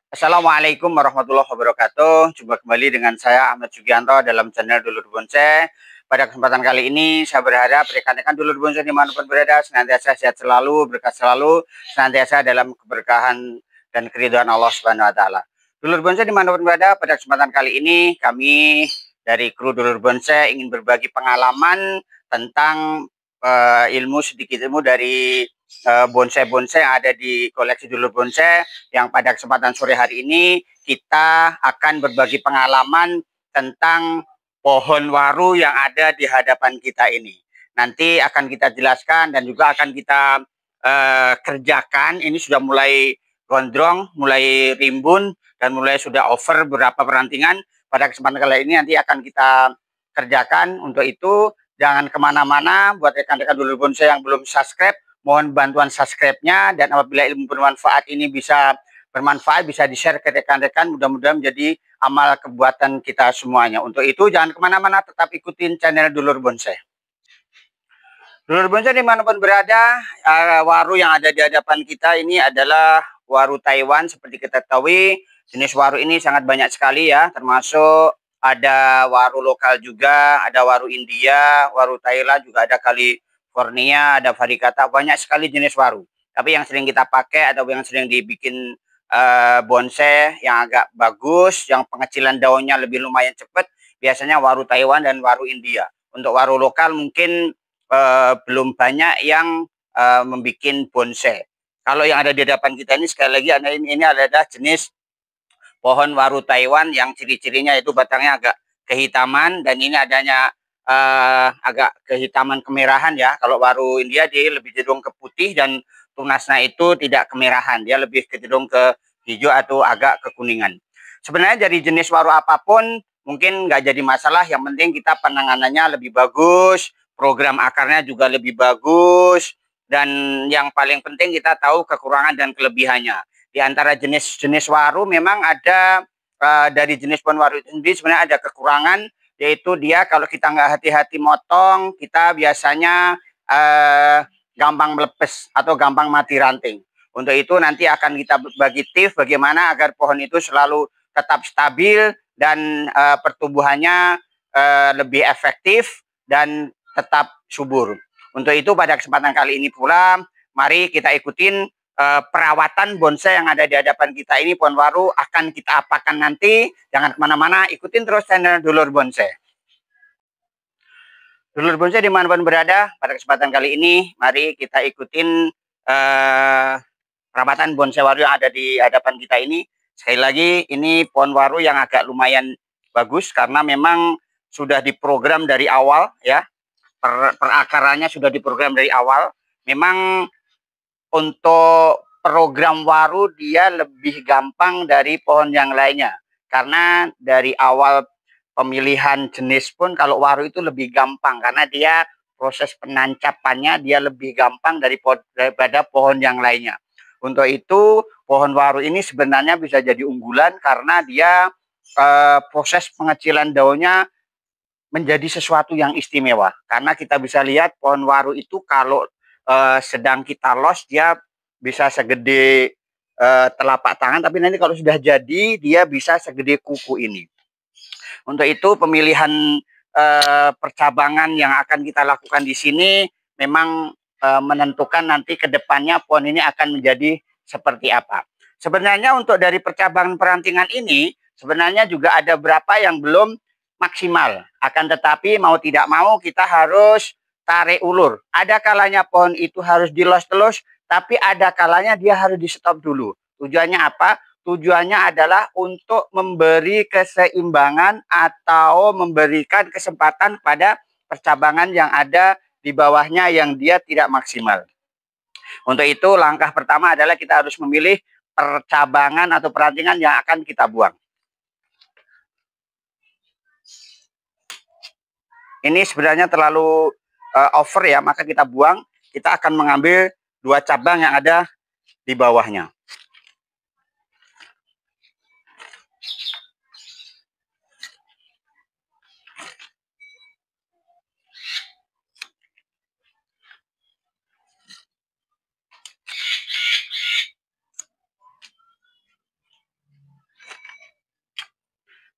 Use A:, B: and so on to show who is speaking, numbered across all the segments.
A: Assalamualaikum warahmatullahi wabarakatuh. Jumpa kembali dengan saya Ahmad Sugianto dalam channel Dulur Bonsai. Pada kesempatan kali ini saya berharap rekan-rekan Dulur Bonsai dimanapun berada senantiasa sehat selalu, berkah selalu, senantiasa dalam keberkahan dan keridhaan Allah Subhanahu Wa Taala. Dulur Bonsai dimanapun berada, pada kesempatan kali ini kami dari kru Dulur Bonsai ingin berbagi pengalaman tentang ilmu sedikit ilmu dari bonsai-bonsai yang ada di koleksi Dulur Bonsai, yang pada kesempatan sore hari ini kita akan berbagi pengalaman tentang pohon waru yang ada di hadapan kita ini. Nanti akan kita jelaskan dan juga akan kita kerjakan. Ini sudah mulai gondrong, mulai rimbun, dan mulai sudah over beberapa perantingan. Pada kesempatan kali ini nanti akan kita kerjakan. Untuk itu jangan kemana-mana. Buat rekan-rekan Dulur Bonsai yang belum subscribe, mohon bantuan subscribe-nya, dan apabila ilmu bermanfaat ini bisa bermanfaat, bisa di-share ke rekan-rekan, mudah-mudahan menjadi amal kebuatan kita semuanya. Untuk itu jangan kemana-mana, tetap ikutin channel Dulur Bonsai. Dulur Bonsai dimanapun berada, waru yang ada di hadapan kita ini adalah waru Taiwan. Seperti kita ketahui, jenis waru ini sangat banyak sekali ya, termasuk ada waru lokal juga, ada waru India, waru Thailand, juga ada California, ada varicata, banyak sekali jenis waru. Tapi yang sering kita pakai atau yang sering dibikin bonsai yang agak bagus, yang pengecilan daunnya lebih lumayan cepat, biasanya waru Taiwan dan waru India. Untuk waru lokal mungkin belum banyak yang membuat bonsai. Kalau yang ada di hadapan kita ini sekali lagi ini adalah jenis pohon waru Taiwan yang ciri-cirinya itu batangnya agak kehitaman, dan ini adanya agak kehitaman kemerahan ya. Kalau waru India dia lebih cenderung ke putih dan tunasnya itu tidak kemerahan, dia lebih cenderung ke hijau atau agak kekuningan. Sebenarnya dari jenis waru apapun mungkin nggak jadi masalah, yang penting kita penanganannya lebih bagus, program akarnya juga lebih bagus, dan yang paling penting kita tahu kekurangan dan kelebihannya. Di antara jenis-jenis waru memang ada dari jenis pohon waru itu sendiri sebenarnya ada kekurangan, yaitu dia kalau kita nggak hati-hati motong, kita biasanya gampang melepes atau gampang mati ranting. Untuk itu nanti akan kita bagi tips bagaimana agar pohon itu selalu tetap stabil dan pertumbuhannya lebih efektif dan tetap subur. Untuk itu pada kesempatan kali ini pula, mari kita ikutin perawatan bonsai yang ada di hadapan kita ini, pohon waru akan kita apakan nanti. Jangan kemana-mana, ikutin terus channel Dulur Bonsai. Dulur Bonsai dimanapun berada, pada kesempatan kali ini, mari kita ikutin perawatan bonsai waru yang ada di hadapan kita ini. Sekali lagi, ini pohon waru yang agak lumayan bagus karena memang sudah diprogram dari awal ya. Perakarannya sudah diprogram dari awal. Memang untuk program waru dia lebih gampang dari pohon yang lainnya. Karena dari awal pemilihan jenis pun kalau waru itu lebih gampang. Karena dia proses penancapannya dia lebih gampang daripada pohon yang lainnya. Untuk itu pohon waru ini sebenarnya bisa jadi unggulan karena dia proses pengecilan daunnya menjadi sesuatu yang istimewa. Karena kita bisa lihat pohon waru itu kalau sedang kita los dia bisa segede telapak tangan, tapi nanti kalau sudah jadi dia bisa segede kuku ini. Untuk itu pemilihan percabangan yang akan kita lakukan di sini memang menentukan nanti ke depannya pohon ini akan menjadi seperti apa. Sebenarnya untuk dari percabangan perantingan ini sebenarnya juga ada beberapa yang belum maksimal. Akan tetapi mau tidak mau kita harus tarik ulur. Ada kalanya pohon itu harus dilos-telos, tapi ada kalanya dia harus di stop dulu. Tujuannya apa? Tujuannya adalah untuk memberi keseimbangan atau memberikan kesempatan pada percabangan yang ada di bawahnya yang dia tidak maksimal. Untuk itu langkah pertama adalah kita harus memilih percabangan atau perantingan yang akan kita buang. Ini sebenarnya terlalu over ya, maka kita buang. Kita akan mengambil 2 cabang yang ada di bawahnya.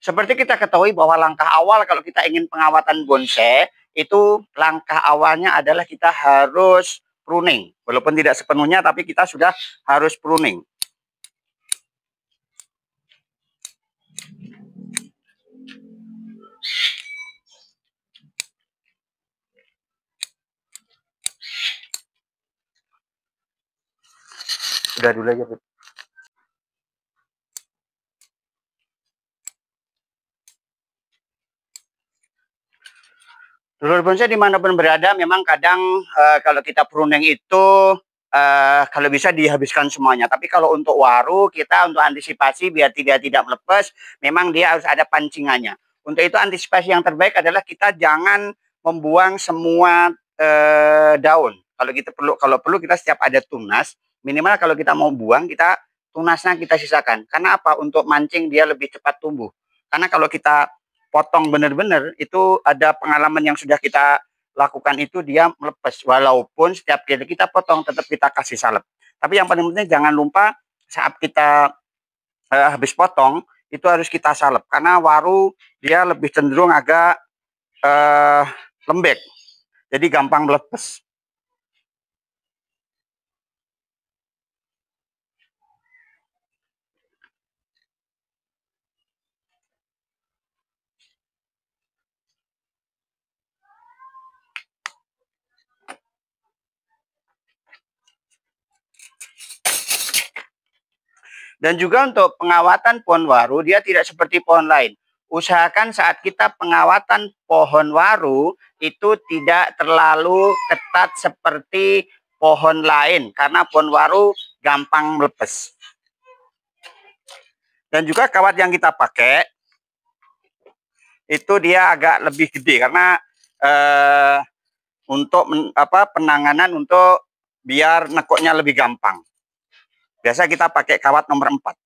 A: Seperti kita ketahui bahwa langkah awal kalau kita ingin pengawatan bonsai, itu langkah awalnya adalah kita harus pruning. Walaupun tidak sepenuhnya, tapi kita sudah harus pruning. Udah dulu aja, Bu. Dulur bonsai dimanapun berada, memang kadang kalau kita pruning itu kalau bisa dihabiskan semuanya. Tapi kalau untuk waru, kita untuk antisipasi biar tidak melepas, memang dia harus ada pancingannya. Untuk itu antisipasi yang terbaik adalah kita jangan membuang semua daun. Kalau perlu kita setiap ada tunas, minimal kalau kita mau buang, kita tunasnya kita sisakan. Karena apa? Untuk mancing dia lebih cepat tumbuh. Karena kalau kita potong benar-benar itu ada pengalaman yang sudah kita lakukan itu dia melepas walaupun setiap kali kita potong tetap kita kasih salep. Tapi yang paling penting jangan lupa saat kita habis potong itu harus kita salep karena waru dia lebih cenderung agak lembek. Jadi gampang melepas. Dan juga untuk pengawatan pohon waru, dia tidak seperti pohon lain. Usahakan saat kita pengawatan pohon waru, itu tidak terlalu ketat seperti pohon lain. Karena pohon waru gampang melepas. Dan juga kawat yang kita pakai, itu dia agak lebih gede. Karena untuk penanganan untuk biar nekuknya lebih gampang. Biasa kita pakai kawat nomor 4.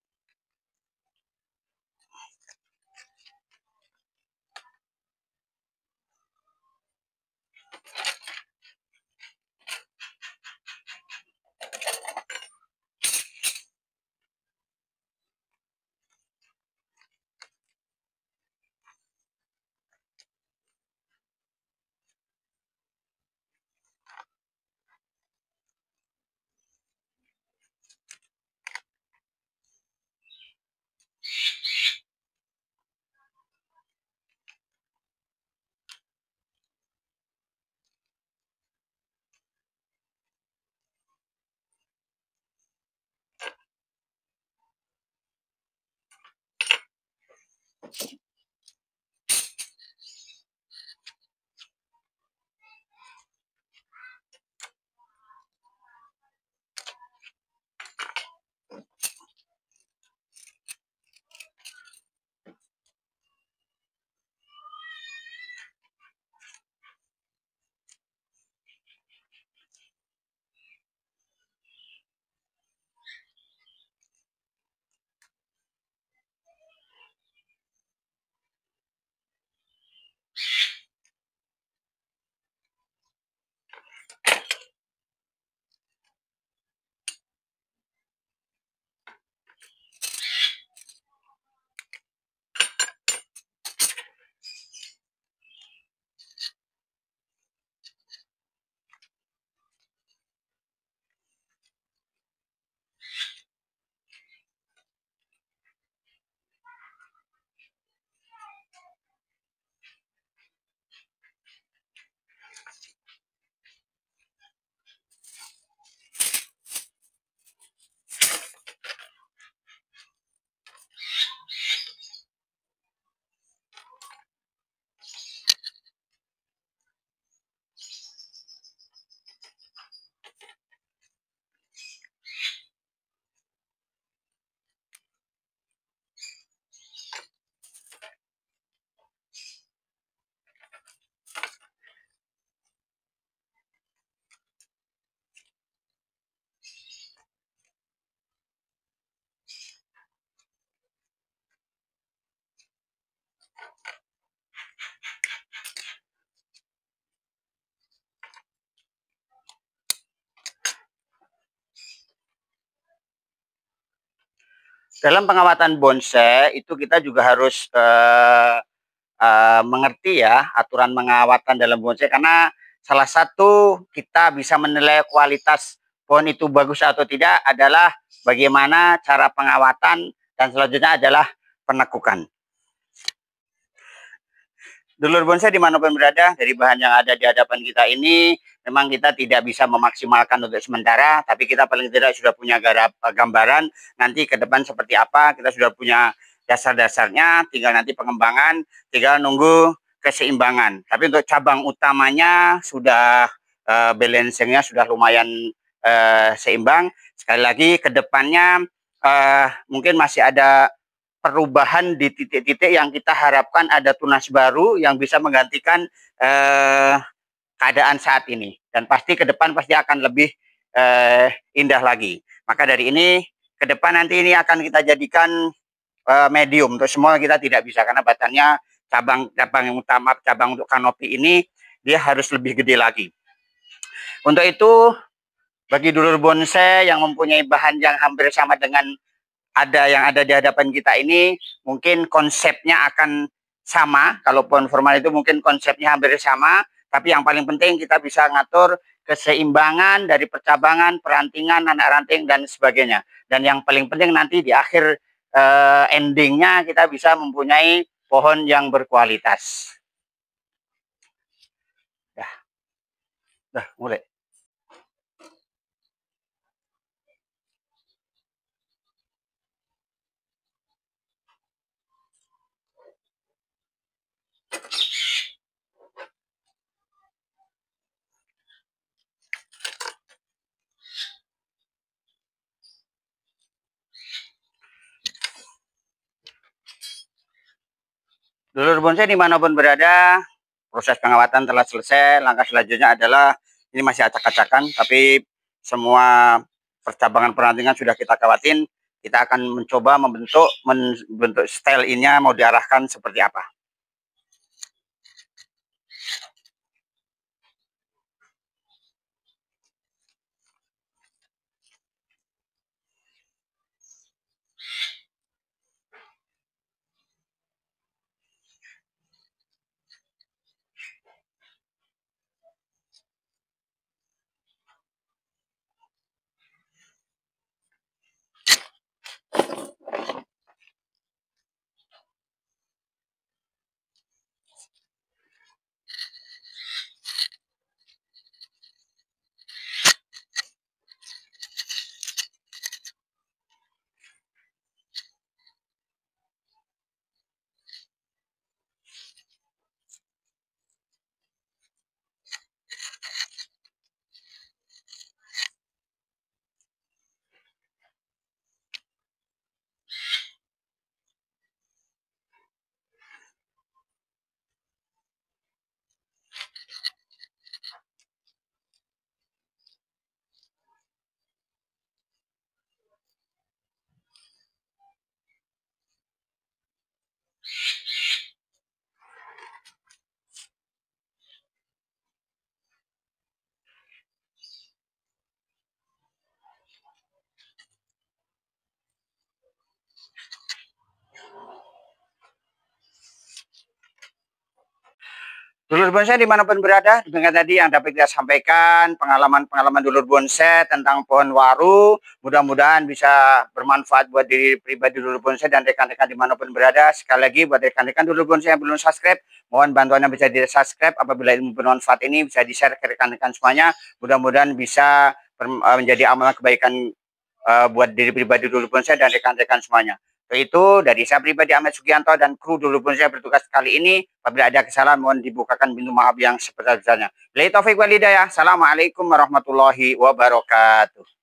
A: Dalam pengamatan bonsai itu kita juga harus mengerti ya aturan pengawatan dalam bonsai, karena salah satu kita bisa menilai kualitas pohon itu bagus atau tidak adalah bagaimana cara pengawatan, dan selanjutnya adalah penekukan. Dulur bonsai dimanapun berada, dari bahan yang ada di hadapan kita ini, memang kita tidak bisa memaksimalkan untuk sementara, tapi kita paling tidak sudah punya gambaran nanti ke depan seperti apa, kita sudah punya dasar-dasarnya, tinggal nanti pengembangan, tinggal nunggu keseimbangan. Tapi untuk cabang utamanya sudah balancingnya sudah lumayan seimbang. Sekali lagi ke depannya mungkin masih ada perubahan di titik-titik yang kita harapkan ada tunas baru yang bisa menggantikan keadaan saat ini, dan pasti ke depan pasti akan lebih indah lagi. Maka dari ini ke depan nanti ini akan kita jadikan medium, untuk semua kita tidak bisa karena batangnya cabang yang utama, cabang untuk kanopi ini dia harus lebih gede lagi. Untuk itu bagi dulur bonsai yang mempunyai bahan yang hampir sama dengan yang ada di hadapan kita ini, mungkin konsepnya akan sama. Kalau pohon formal itu mungkin konsepnya hampir sama, tapi yang paling penting kita bisa ngatur keseimbangan dari percabangan, perantingan, anak ranting dan sebagainya. Dan yang paling penting nanti di akhir endingnya kita bisa mempunyai pohon yang berkualitas. Dah mulai. Dulur bonsai dimanapun berada, proses pengawatan telah selesai. Langkah selanjutnya adalah ini masih acak-acakan, tapi semua percabangan perantingan sudah kita kawatin. Kita akan mencoba membentuk style ini mau diarahkan seperti apa. Dulur bonsai dimanapun berada, dengan tadi yang dapat kita sampaikan, pengalaman-pengalaman dulur bonsai tentang pohon waru, mudah-mudahan bisa bermanfaat buat diri pribadi dulur bonsai dan rekan-rekan dimanapun berada. Sekali lagi buat rekan-rekan dulur bonsai yang belum subscribe, mohon bantuannya bisa di subscribe. Apabila ilmu bermanfaat ini bisa di share ke rekan-rekan semuanya, mudah-mudahan bisa menjadi amalan kebaikan buat diri pribadi dulur bonsai dan rekan-rekan semuanya. Itu dari saya pribadi Ahmad Sugianto dan kru dulur bonsai bertugas kali ini. Apabila ada kesalahan mohon dibukakan pintu maaf yang sebesar-besarnya. Billahi taufik wal hidayah. Assalamualaikum warahmatullahi wabarakatuh.